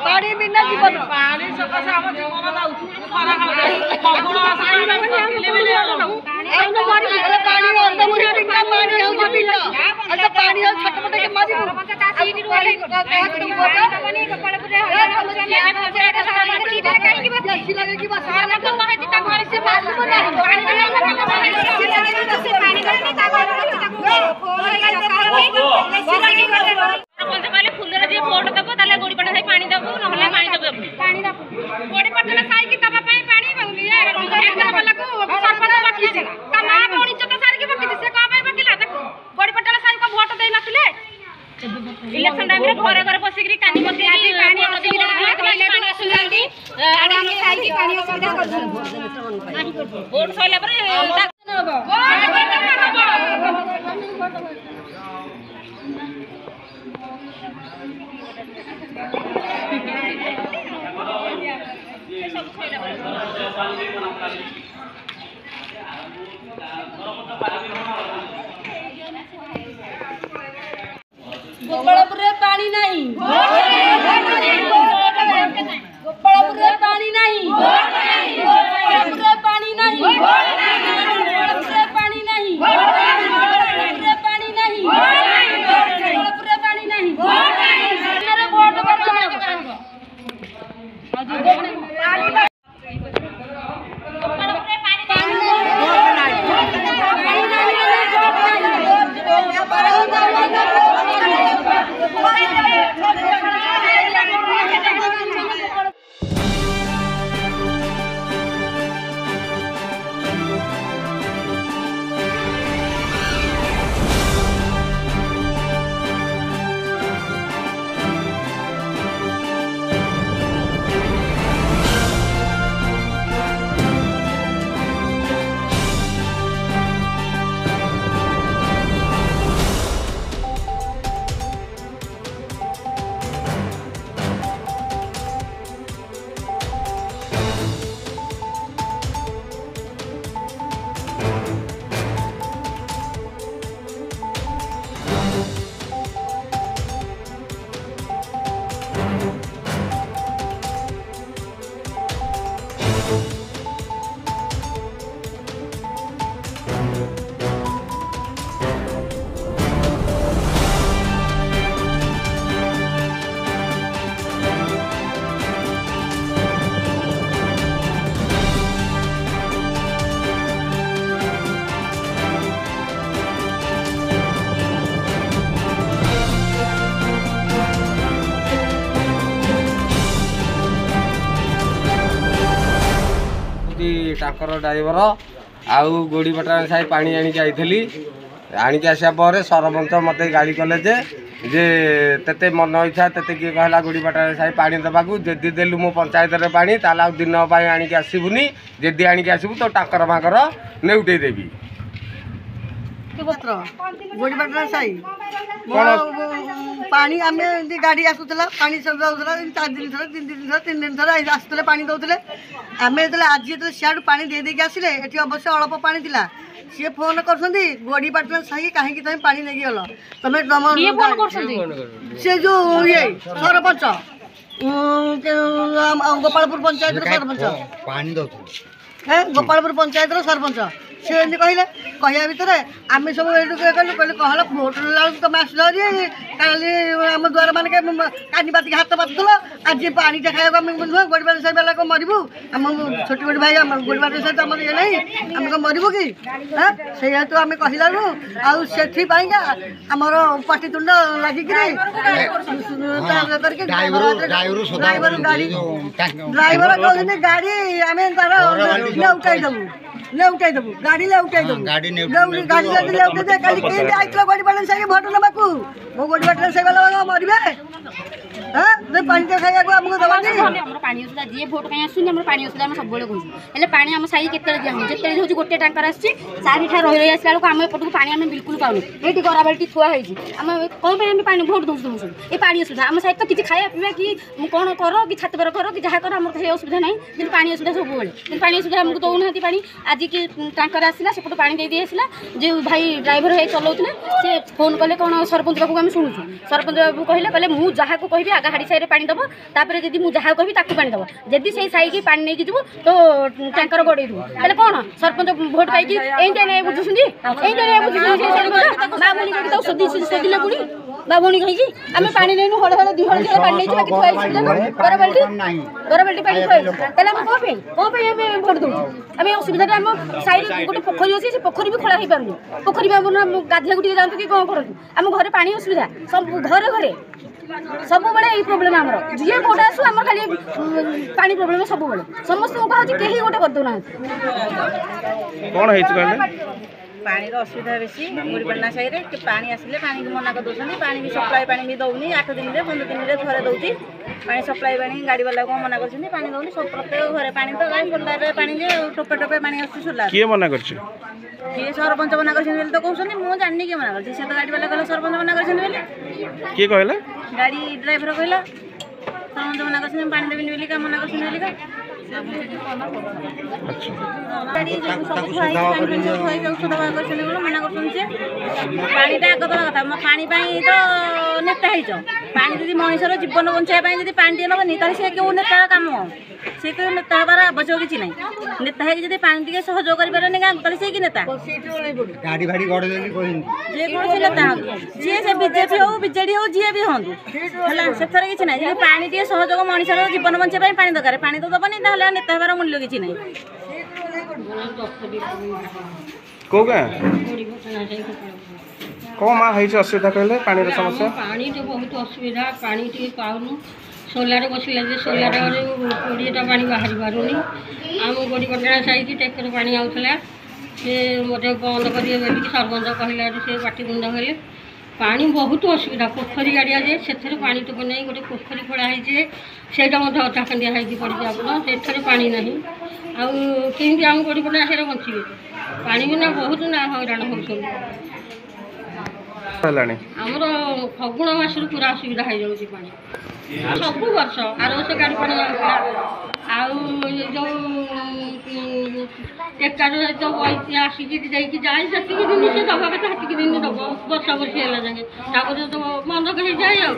पानी बिना जीवन पानी सकाशे आम जीवन जाऊँ प्रबल पानी छटपट के मारी फुलर जी भोट देव ताले गोड़ीपटा साई पानी देव ना पानी देव पानी गोड़ीपटा साई की दबा पानी वाला को सरपंच बाकी ता मां भौणी चत सारी की बाकी से का बाकिला गोड़ीपटा साई को भोट दे नथिले इलेक्शन टाइम रे घरे घरे बसिकरी कानी बसी पानी नदी पानी आसुंदी आडा हम साई की पानी असुविधा कर वोट सइला पर गोपालपुर पानी नहीं गोपालपुर पानी नहीं गोपालपुर पानी नहीं गोपालपुर पानी नहीं गोपालपुर पानी नहीं गोपालपुर पानी नहीं मेरे वोट टाकर ड्राइवर आउ गोड़ीपटा साई पानी आनिक आईली आनिक आसा पर सरपंच मत गाड़ी कले जे तेते मन इच्छा तेते किए कहला गोड़ीपटा साई पानी देवाक जदि देलु मो पंचायत में पानी ताल आ दिन आनिक आसबुनि जदि आनिक आसबु तो टाकर फाकर नेउटे देवी गोड़ीपटा साई पानी आम गाड़ी आसूला पानी सब जाऊला 4 दिन थर 3 दिन थर 3 दिन थर आसुले पानी दौले आम जो आज जो सियाड़ पानी दे देके आसिले ये अवश्य अल्प पानी था सी फोन कर गोड़ीपटा साई कहीं तुम पानी नहीं गल तुम सी जो ये सरपंच गोपालपुर पंचायत सरपंच पानी दौ गोपालपुर पंचायत सरपंच सी कहले कहया भितर आम सब कहलु कहला भोट तुम आसल आम द्वार मान कानी बात हाथ बातुल आज पानी खाया गोड़ीपटा साई वाला को मरबू आम छोटी छोटी भाई गोड़ीपटा साई आम ये नहीं आम को मरबू कि से हेतु आम कहलु आपाइका आमर पाटितुंड लगिक ड्राइवर कहते गाड़ी आम तार उठाई देबू लेउटाई देबू गाड़ी लेउटाई देबू गाड़ी लेउटाई दे काली के आइतला गोड़ीपटा साई भोट नबाकू मो गोड़ीपटा साई वाला मरबे हां ପାଣି ଖାଇବାକୁ ଆମକୁ ଦେବାନି। ଆମର ପାଣି ଅସୁବିଧା ଯିଏ ଭୋଟ ପାଇଁ ଆସୁଛନ୍ତି ଆମର ପାଣି ଅସୁବିଧା ଆମେ ସବୁବେଳେ କହୁଛୁ ହେଲେ ପାଣି ଆମ ସାହି କେତେବେଳେ ଦିଆ ହେଉଛି ଯେତେବେଳେ ହେଉଛି ଗୋଟେ ଟାଙ୍କର ଆସିଛି ଚାରିଟା ରହି ରହି ଆସିଲା ବେଳକୁ ଆମ ଏପଟକୁ ପାଣି ଆମେ ବିଲକୁଲ ପାଉନୁ ଏଇଠି ଗରା ବାଲ୍ଟି ଥୁଆ ହେଇଛି ଆମେ କ'ଣ ପାଇଁ ଆମେ ପାଣି ଭୋଟ ଦେଉଛୁ ତୁମକୁ ଏ ପାଣି ଅସୁବିଧା ଆମ ସାହି ତ କିଛି ଖାଇବା ପିଇବା କି କ'ଣ କର କି ଛାତ ବେର କର କି ଯାହା କର ଆମର ତ ସେ ଅସୁବିଧା ନାହିଁ କିନ୍ତୁ ପାଣି ଅସୁବିଧା ସବୁବେଳେ କିନ୍ତୁ ପାଣି ଅସୁବିଧା ଆମକୁ ଦେଉନାହାନ୍ତି ପାଣି ଆଜି କି ଟାଙ୍କର ଆସିଲା ସେପଟୁ ପାଣି ଦେଇଦେଇ ଆସିଲା ଯେ ଭାଇ ଡ୍ରାଇଭର ହେଇ ଚଲାଉଥିଲେ ସେ ଫୋନ୍ କଲେ କ'ଣ ସରପଞ୍ଚ ପାଖକୁ ଆମେ ଶୁଣୁଛୁ ସରପଞ୍ଚ ବାବୁ କହିଲେ ମୁଁ ଯାହାକୁ କହିବି ଆଗାହାଡ଼ି ସାହିରେ ପାଣି ଦେବ ତାପରେ ଯଦି ମୁଁ ଯାହାକୁ କହିବି ତାକୁ ପାଣି ଦେବ ଯଦି ସେଇ ସାହିକି ପାଣି ନେଇକି ଯିବୁ ତ ଟ୍ୟାଙ୍କର ଗଡ଼େଇ ଦେବୁ ତାହେଲେ କ'ଣ ସରପଞ୍ଚ ଭୋଟ ପାଇକି ଏଇଟା ବୁଝୁଛନ୍ତି ଏଇଟା ବୁଝୁଛନ୍ତି ବାବୁଣି ଯଦି ତାକୁ ଶୋଧିଲେ ପୁଣି ବାବୁଣି କହିକି ଆମେ ପାଣି ନେଇନୁ ହଳ ହଳ ଦୁଇ ହଳ ପାଣି ନେଇଛୁ ବାକି ଥୁଆ ହେଇଛି ଗରବାଲ୍ଟି ପାଣି ଥୁଆ ହେଇଛି ତାହେଲେ ଆମେ କ'ଣ ପାଇଁ ଆମେ ଭୋଟ ଦେଉଛୁ ଆମେ ଅସୁବିଧାରେ ଆମ ସାହିରେ ଗୋଟେ ପୋଖରୀ ଅଛି ସେ ପୋଖରୀ ବି ଖୋଳା ହେଇପାରୁନି ପୋଖରୀ ଗାଧୋଇବାକୁ ଟିକେ ଯାଆନ୍ତୁ କି କ'ଣ କରନ୍ତୁ ଆମ ଘରେ ପାଣି ଅସୁବିଧା ସବୁ ଘରେ ସବୁବେଳେ ଏଇ ପ୍ରୋବ୍ଲେମ୍ ଆମର ଯିଏ ଭୋଟ ଆସୁ ଆମର ଖାଲି ପାଣି ପ୍ରୋବ୍ଲେମ୍ ସବୁବେଳେ ସମସ୍ତଙ୍କୁ କହୁଛି କେହି ଗୋଟେ କରିଦେଉନାହାନ୍ତି କ'ଣ ହେଇଛି କହିଲେ ପାଣିର ଅସୁବିଧା ବେଶୀ ମୁଡ଼ିପାଟଣା ସାହିରେ ପାଣି ଆସିଲେ ପାଣିକି ମନା କରିଦେଉଛନ୍ତି ପାଣି ବି ସପ୍ଲାଏ ପାଣି ବି ଦେଉନି 8 ଦିନରେ 15 ଦିନରେ ଥରେ ଦେଉଛି ପାଣି ସପ୍ଲାଏ ପାଣି ଗାଡ଼ିବାଲାକୁ ମନା କରୁଛନ୍ତି ପାଣି ଦେଉନି ସବୁ ପ୍ରତ୍ୟେକ ଘରେ ପାଣି ତ ଗାଈ ସୋଲାରରେ ପାଣି ଯେ ଟୋପେ ପାଣି ଆସୁଛି ସୋଲାର କିଏ ମନା କରିଛି କିଏ ସରପଞ୍ଚ ମନା କରିଛନ୍ତି ବୋଲି ତ କହୁଛନ୍ତି ମୁଁ ଜାଣିନି କିଏ ମନା କରିଛି ସେ ତ ଗାଡ଼ିବାଲା କହିଲା ସରପଞ୍ଚ ମନା କରିଛନ୍ତି ବୋଲି କିଏ କହିଲା ଗାଡ଼ି ଡ୍ରାଇଭର କହିଲା ସରପଞ୍ଚ ମନା କରିଛନ୍ତି ପାଣି ଦେବିନି ବୋଲି କା ମନା କରିଛନ୍ତି ବୋଲି କା ଗାଡ଼ି ସବୁ ଔଷଧ ବାହାର କରିଛନ୍ତି ବୋଲି ମନା କରୁଛନ୍ତି ଯେ ପାଣିଟା ଆଗ ଦେବା କଥା ପାଣି ପାଇଁ ତ ନେତା ହେଇଛ ପାଣି ଯଦି ମଣିଷର ଜୀବନ ବଞ୍ଚାଇବା ପାଇଁ ଯଦି ପାଣି ଟିକେ ନେବନି ତାହେଲେ ସେ କେଉଁ ନେତାର କାମ ସେ କେଉଁ ନେତା ହେବାର ଆବଶ୍ୟକ କିଛି ନାହିଁ ନେତା ହେଇକି ଯଦି ପାଣି ଟିକେ ସହଯୋଗ କରିପାରିବନି ଗାଁକୁ ତାହେଲେ ସେ କି ନେତା ଯେକୌଣସି ନେତା ହୁଅନ୍ତୁ ଯିଏ ସେ ବିଜେପି ହଉ ବିଜେଡି ହଉ ଯିଏ ବି ହୁଅନ୍ତୁ ହେଲା ସେଥିରେ କିଛି ନାହିଁ ଯଦି ପାଣି ଟିକେ ସହଯୋଗ ମଣିଷର ଜୀବନ ବଞ୍ଚାଇବା ପାଇଁ ପାଣି ଦରକାର ପାଣି ତ ଦେବନି ତାହେଲେ ନେତା ହେବାର ମୂଲ୍ୟ କିଛି ନାହିଁ କେଉଁ ଗାଁ କ'ଣ ମା ହେଇଛି ଅସୁବିଧା କହିଲେ ପାଣିର ସମସ୍ୟା ପାଣି ତ ବହୁତ ଅସୁବିଧା ପାଣି ଟିକେ ପାଉନୁ ସୋଲାରେ ବସିଲା ଯେ ସୋଲାରରେ 20ଟା ପାଣି ବାହାରି ପାରୁନି ଆମ ଗୋଡ଼ିପାଟଣା ସାହିକି ଟେକର ପାଣି ଆଉଥିଲା ସେ ମୋତେ ବନ୍ଦ କରିବେ ବୋଲିକି ସରପଞ୍ଚ କହିଲାରୁ ସେ ପାଟି ଗୁଣ୍ଡ ହେଲେ ପାଣି ବହୁତ ଅସୁବିଧା ପୋଖରୀ ଗାଡ଼ିଆ ଯେ ସେଥିରେ ପାଣି ଟୋପ ନାହିଁ ଗୋଟେ ପୋଖରୀ ଖୋଳା ହେଇଛି ସେଇଟା ମଧ୍ୟ ଅଧା ଖଣ୍ଡିଆ ହେଇକି ପଡ଼ିଛି ଆପଣ ସେଥିରେ ପାଣି ନାହିଁ ଆଉ କେମିତି ଆମ ଗୋଡ଼ିପାଟଣା ସାହିରେ ବଞ୍ଚିବେ ପାଣି ବିନା ବହୁତ ନା ହଇରାଣ ହେଉଛନ୍ତି ଆମର ଫଗୁଣ ମାସରୁ ପୁରା ଅସୁବିଧା ହେଇଯାଉଛି ପାଣି ସବୁ ବର୍ଷ ଆର ବର୍ଷ ଗାଡ଼ି ପାଣି ଯାଉଥିଲା ଆଉ ଯେଉଁ ଟେକାର ଯେଉଁ ବଇତି ଆସିକି ଦେଇକି ଯାଏ ସେତିକି ଦିନ ସେ ଦେବା କଥା ସେତିକି ଦିନ ଦେବ ବର୍ଷା ବର୍ଷି ହେଲା ଯାକେ ତାପରେ ତ ବନ୍ଦ ହେଇଯାଏ ଆଉ